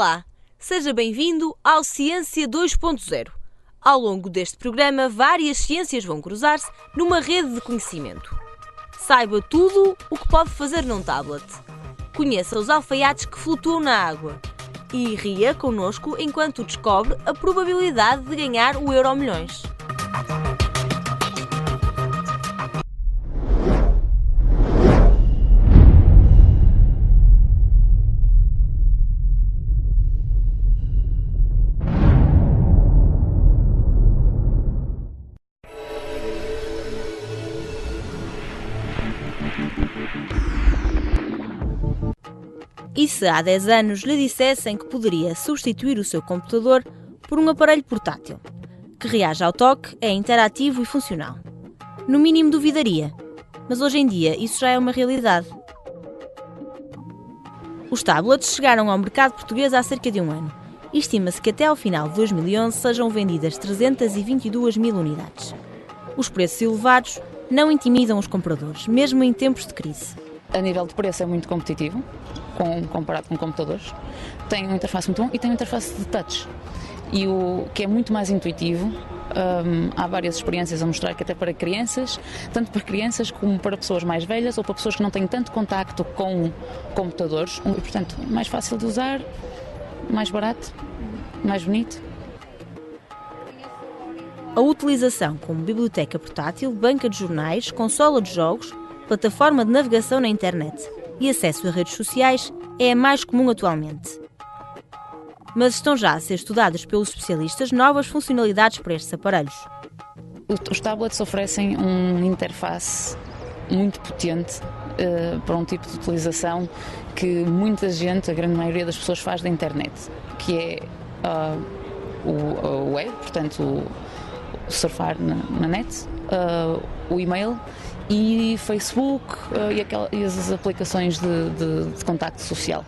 Olá, seja bem-vindo ao Ciência 2.0. Ao longo deste programa, várias ciências vão cruzar-se numa rede de conhecimento. Saiba tudo o que pode fazer num tablet. Conheça os alfaiates que flutuam na água. E ria connosco enquanto descobre a probabilidade de ganhar o Euromilhões. E se há 10 anos lhe dissessem que poderia substituir o seu computador por um aparelho portátil, que reage ao toque, é interativo e funcional? No mínimo duvidaria, mas hoje em dia isso já é uma realidade. Os tablets chegaram ao mercado português há cerca de um ano e estima-se que até ao final de 2011 sejam vendidas 322 mil unidades. Os preços elevados não intimidam os compradores, mesmo em tempos de crise. A nível de preço é muito competitivo, comparado com computadores. Tem uma interface muito bom e tem uma interface de touch. E o que é muito mais intuitivo, há várias experiências a mostrar que até para crianças, tanto para crianças como para pessoas mais velhas ou para pessoas que não têm tanto contacto com computadores. E, portanto, mais fácil de usar, mais barato, mais bonito. A utilização como biblioteca portátil, banca de jornais, consola de jogos, plataforma de navegação na internet e acesso a redes sociais é a mais comum atualmente. Mas estão já a ser estudadas pelos especialistas novas funcionalidades para estes aparelhos. Os tablets oferecem uma interface muito potente para um tipo de utilização que muita gente, a grande maioria das pessoas, faz da internet, que é o web, portanto, o surfar na net, o e-mail e Facebook e as aplicações de contacto social.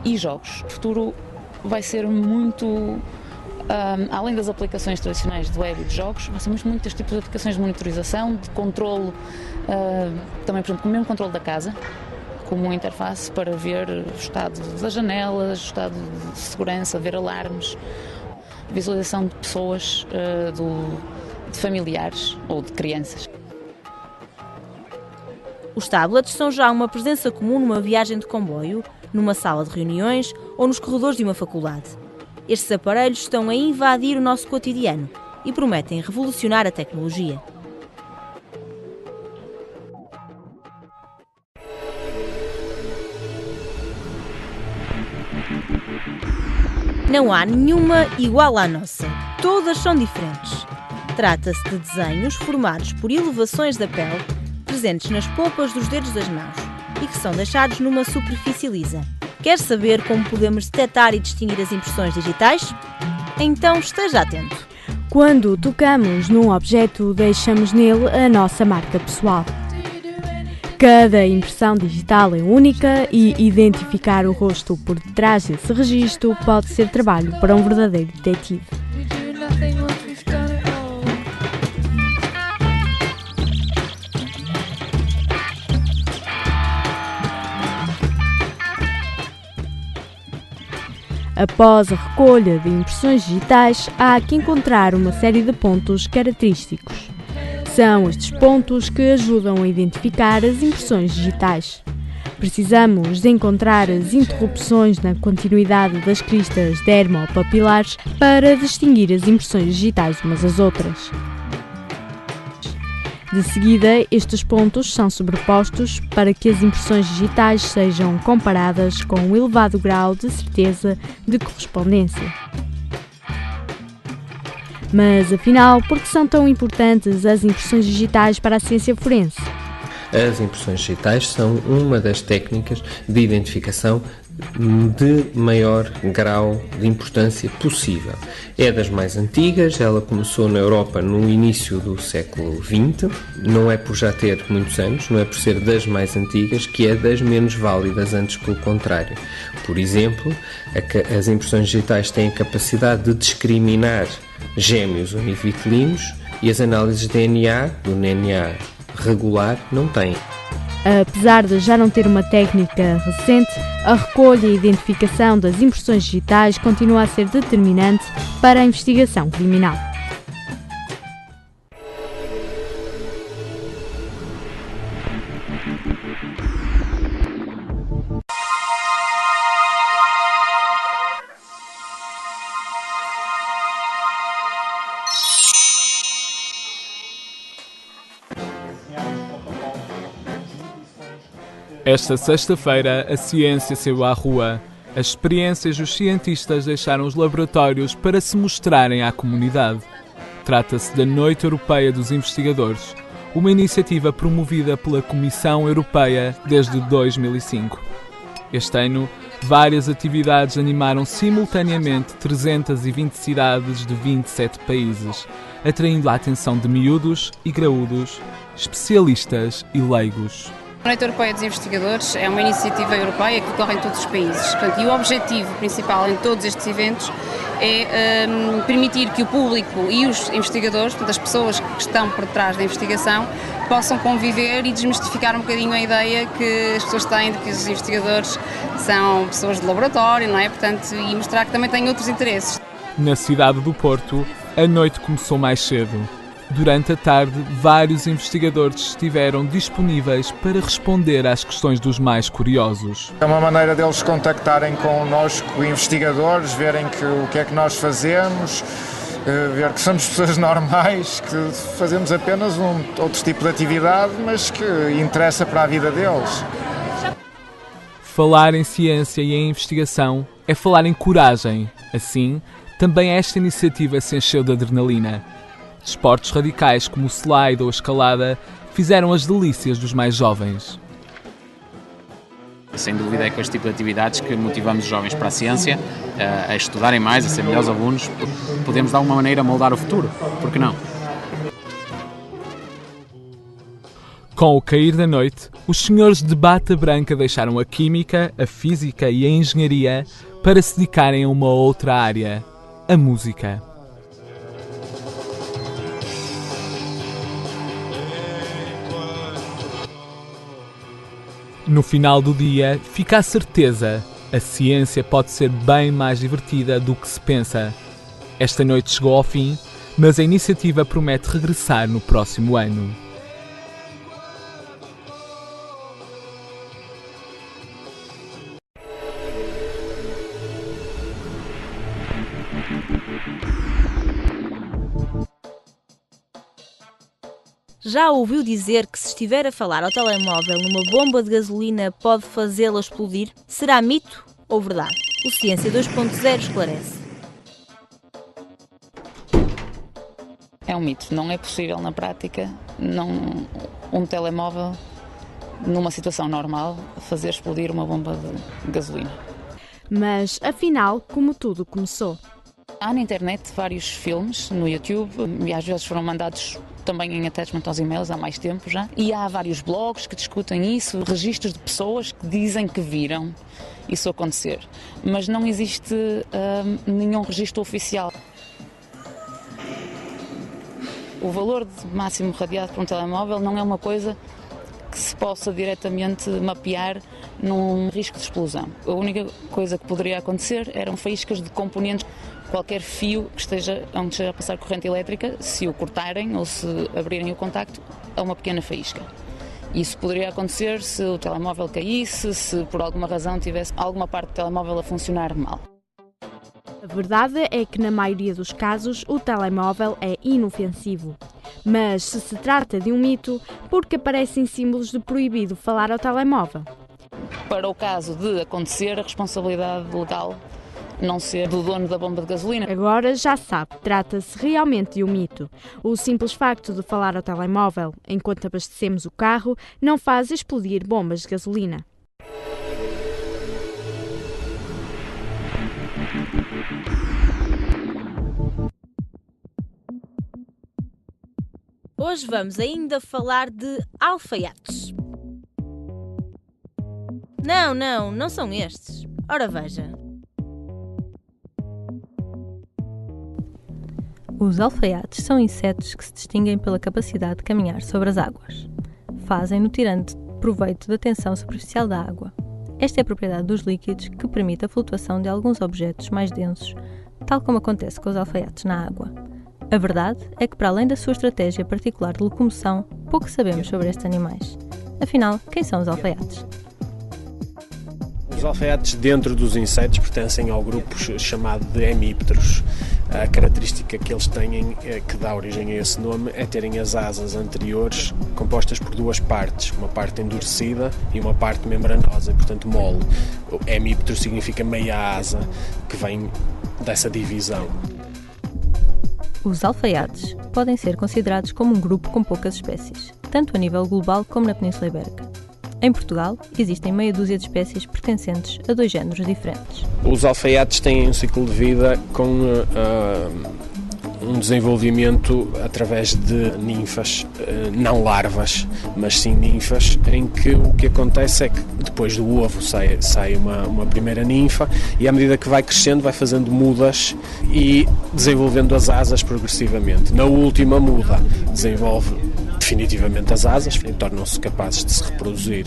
E jogos. O futuro vai ser muito, além das aplicações tradicionais de web e de jogos, vai ser muito este tipo de aplicações de monitorização, de controle, também, por exemplo, com o mesmo controle da casa, como uma interface para ver o estado das janelas, o estado de segurança, ver alarmes, visualização de pessoas, de familiares ou de crianças. Os tablets são já uma presença comum numa viagem de comboio, numa sala de reuniões ou nos corredores de uma faculdade. Estes aparelhos estão a invadir o nosso cotidiano e prometem revolucionar a tecnologia. Não há nenhuma igual à nossa. Todas são diferentes. Trata-se de desenhos formados por elevações da pele presentes nas polpas dos dedos das mãos e que são deixados numa superfície lisa. Quer saber como podemos detectar e distinguir as impressões digitais? Então esteja atento. Quando tocamos num objeto, deixamos nele a nossa marca pessoal. Cada impressão digital é única e identificar o rosto por detrás desse registro pode ser trabalho para um verdadeiro detetive. Após a recolha de impressões digitais, há que encontrar uma série de pontos característicos. São estes pontos que ajudam a identificar as impressões digitais. Precisamos de encontrar as interrupções na continuidade das cristas dermopapilares para distinguir as impressões digitais umas das outras. De seguida, estes pontos são sobrepostos para que as impressões digitais sejam comparadas com um elevado grau de certeza de correspondência. Mas, afinal, por que são tão importantes as impressões digitais para a ciência forense? As impressões digitais são uma das técnicas de identificação de maior grau de importância possível. É das mais antigas, ela começou na Europa no início do século XX, não é por já ter muitos anos, não é por ser das mais antigas que é das menos válidas, antes pelo contrário. Por exemplo, as impressões digitais têm a capacidade de discriminar gêmeos univitelinos e as análises de DNA, do DNA regular, não têm. Apesar de já não ter uma técnica recente, a recolha e identificação das impressões digitais continua a ser determinante para a investigação criminal. Esta sexta-feira, a ciência saiu à rua. As experiências dos cientistas deixaram os laboratórios para se mostrarem à comunidade. Trata-se da Noite Europeia dos Investigadores, uma iniciativa promovida pela Comissão Europeia desde 2005. Este ano, várias atividades animaram simultaneamente 320 cidades de 27 países, atraindo a atenção de miúdos e graúdos, especialistas e leigos. A Noite Europeia dos Investigadores é uma iniciativa europeia que decorre em todos os países. Portanto, e o objetivo principal em todos estes eventos é permitir que o público e os investigadores, portanto, as pessoas que estão por trás da investigação, possam conviver e desmistificar um bocadinho a ideia que as pessoas têm de que os investigadores são pessoas de laboratório, não é? Portanto, e mostrar que também têm outros interesses. Na cidade do Porto, a noite começou mais cedo. Durante a tarde, vários investigadores estiveram disponíveis para responder às questões dos mais curiosos. É uma maneira deles contactarem connosco, investigadores, verem o que é que nós fazemos, ver que somos pessoas normais, que fazemos apenas outro tipo de atividade, mas que interessa para a vida deles. Falar em ciência e em investigação é falar em coragem. Assim, também esta iniciativa se encheu de adrenalina. Desportos radicais como o slide ou a escalada fizeram as delícias dos mais jovens. Sem dúvida é com este tipo de atividades que motivamos os jovens para a ciência, a estudarem mais, a ser melhores alunos, porque podemos de alguma maneira moldar o futuro, por que não? Com o cair da noite, os senhores de bata branca deixaram a química, a física e a engenharia para se dedicarem a uma outra área, a música. No final do dia, fica a certeza, a ciência pode ser bem mais divertida do que se pensa. Esta noite chegou ao fim, mas a iniciativa promete regressar no próximo ano. Já ouviu dizer que se estiver a falar ao telemóvel numa bomba de gasolina pode fazê-la explodir? Será mito ou verdade? O Ciência 2.0 esclarece. É um mito, não é possível na prática um telemóvel, numa situação normal, fazer explodir uma bomba de gasolina. Mas, afinal, como tudo começou? Há na internet vários filmes no YouTube e às vezes foram mandados também em attachment aos e-mails há mais tempo já. E há vários blogs que discutem isso, registros de pessoas que dizem que viram isso acontecer. Mas não existe nenhum registro oficial. O valor de máximo radiado para um telemóvel não é uma coisa que se possa diretamente mapear num risco de explosão. A única coisa que poderia acontecer eram faíscas de componentes. Qualquer fio que esteja onde esteja a passar corrente elétrica, se o cortarem ou se abrirem o contacto, é uma pequena faísca. Isso poderia acontecer se o telemóvel caísse, se por alguma razão tivesse alguma parte do telemóvel a funcionar mal. A verdade é que na maioria dos casos o telemóvel é inofensivo. Mas se se trata de um mito, por que aparecem símbolos de proibido falar ao telemóvel? Para o caso de acontecer, a responsabilidade legal não ser do dono da bomba de gasolina. Agora já sabe, trata-se realmente de um mito. O simples facto de falar ao telemóvel enquanto abastecemos o carro não faz explodir bombas de gasolina. Hoje vamos ainda falar de alfaiates. Não são estes. Ora veja. Os alfaiates são insetos que se distinguem pela capacidade de caminhar sobre as águas. Fazem-no tirando proveito da tensão superficial da água. Esta é a propriedade dos líquidos que permite a flutuação de alguns objetos mais densos, tal como acontece com os alfaiates na água. A verdade é que, para além da sua estratégia particular de locomoção, pouco sabemos sobre estes animais. Afinal, quem são os alfaiates? Os alfaiates dentro dos insetos pertencem ao grupo chamado de hemípteros. A característica que eles têm, que dá origem a esse nome, é terem as asas anteriores compostas por duas partes, uma parte endurecida e uma parte membranosa, portanto mole. O hemíptero significa meia asa, que vem dessa divisão. Os alfaiates podem ser considerados como um grupo com poucas espécies, tanto a nível global como na Península Ibérica. Em Portugal, existem meia dúzia de espécies pertencentes a 2 géneros diferentes. Os alfaiates têm um ciclo de vida com um desenvolvimento através de ninfas, não larvas, mas sim ninfas, em que o que acontece é que depois do ovo sai uma primeira ninfa e à medida que vai crescendo vai fazendo mudas e desenvolvendo as asas progressivamente. Na última muda desenvolve definitivamente as asas e tornam-se capazes de se reproduzir.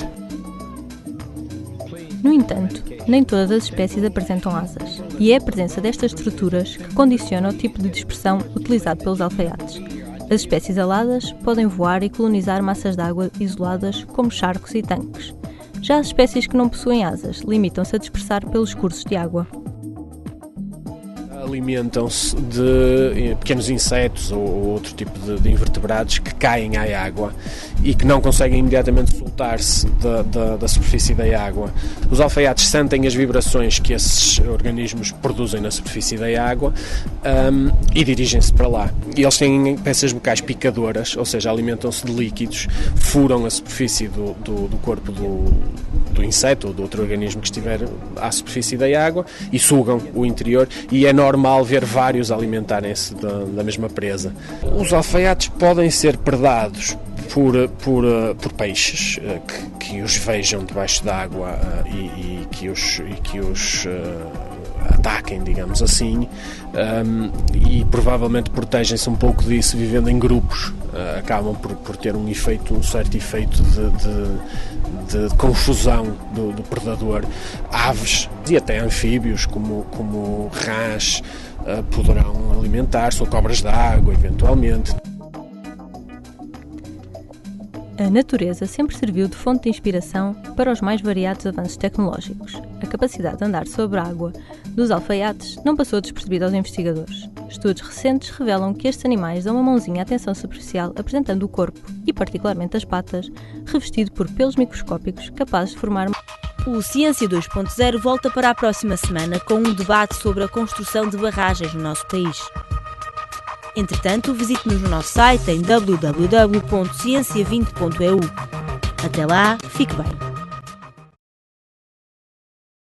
No entanto, nem todas as espécies apresentam asas, e é a presença destas estruturas que condiciona o tipo de dispersão utilizado pelos alfaiates. As espécies aladas podem voar e colonizar massas de água isoladas como charcos e tanques. Já as espécies que não possuem asas limitam-se a dispersar pelos cursos de água. Alimentam-se de pequenos insetos ou outro tipo de invertebrados que caem à água e que não conseguem imediatamente soltar-se da superfície da água. Os alfaiates sentem as vibrações que esses organismos produzem na superfície da água e dirigem-se para lá. E eles têm peças bucais picadoras, ou seja, alimentam-se de líquidos, furam a superfície do corpo do inseto ou do outro organismo que estiver à superfície da água e sugam o interior, e é normal ver vários alimentarem-se da mesma presa. Os alfaiates podem ser predados por peixes que os vejam debaixo d'água e que os ataquem, digamos assim, e provavelmente protegem-se um pouco disso vivendo em grupos. Acabam por ter um certo efeito de confusão do predador. Aves e até anfíbios como rãs poderão alimentar-se, ou cobras d'água eventualmente. A natureza sempre serviu de fonte de inspiração para os mais variados avanços tecnológicos. A capacidade de andar sobre a água dos alfaiates não passou despercebida aos investigadores. Estudos recentes revelam que estes animais dão uma mãozinha à tensão superficial, apresentando o corpo, e particularmente as patas, revestido por pelos microscópicos capazes de formar... O Ciência 2.0 volta para a próxima semana com um debate sobre a construção de barragens no nosso país. Entretanto, visite-nos no nosso site em www.ciencia20.eu. Até lá, fique bem!